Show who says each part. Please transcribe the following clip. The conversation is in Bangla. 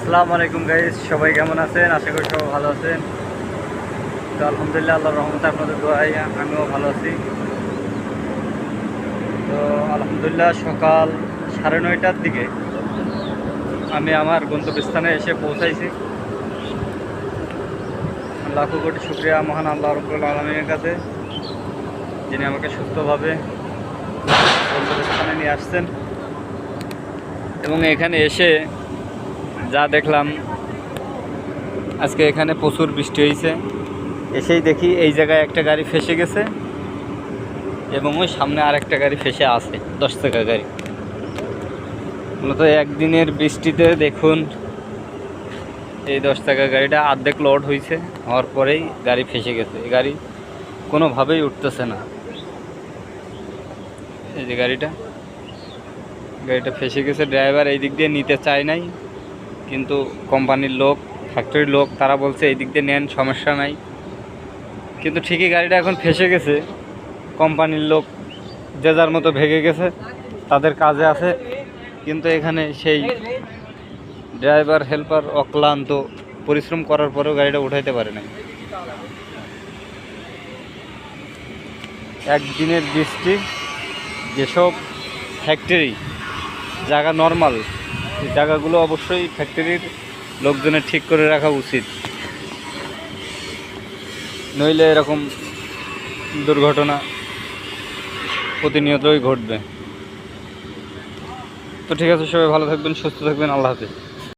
Speaker 1: আসসালামু আলাইকুম গাইস, সবাই কেমন আছেন? আশা করি সবাই ভালো আছেন। তো আলহামদুলিল্লাহ, আল্লাহর রহমতে আপনাদের দোয়ায় আমিও ভালো আছি। তো আলহামদুলিল্লাহ, সকাল 9:30টার দিকে আমি আমার গন্তব্যস্থানে এসে পৌঁছাইছি। লাখো কোটি শুকরিয়া মহান আল্লাহ রাব্বুল আলামিনের কাছে, যিনি আমাকে সুস্থভাবে গন্তব্যস্থানে নিয়ে আসছেন। এবং এখানে এসে যা দেখলাম, আজকে এখানে প্রচুর বৃষ্টি হয়েছে। এসেই দেখি এই জায়গায় একটা গাড়ি ফেসে গেছে এবং ওই সামনে আরেকটা গাড়ি ফেসে আছে, 10 চাকা গাড়ি। মূলত একদিনের বৃষ্টিতে দেখুন, এই 10 চাকা গাড়িটা অর্ধেক লোড হয়েছে, হওয়ার পরেই গাড়ি ফেসে গেছে। এই গাড়ি কোনোভাবেই উঠতেছে না। এই যে গাড়িটা ফেসে গেছে। ড্রাইভার এই দিক দিয়ে নিতে চায় নাই, কিন্তু কোম্পানির লোক, ফ্যাক্টরির লোক, তারা বলছে এই দিক দিয়ে নেন, সমস্যা নাই। কিন্তু ঠিকই গাড়িটা এখন ফেসে গেছে। কোম্পানির লোক যে যার মতো ভেগে গেছে, তাদের কাজে আছে। কিন্তু এখানে সেই ড্রাইভার হেল্পার অক্লান্ত পরিশ্রম করার পরেও গাড়িটা উঠাইতে পারে নাই। একদিনের বৃষ্টি, যেসব ফ্যাক্টরি জায়গা নর্মাল, এই জায়গাগুলো অবশ্যই ফ্যাক্টরির লোকজনের ঠিক করে রাখা উচিত, নইলে এরকম দুর্ঘটনা প্রতিনিয়তই ঘটবে। তো ঠিক আছে, সবাই ভালো থাকবেন, সুস্থ থাকবেন, আল্লাহ হাফেজ।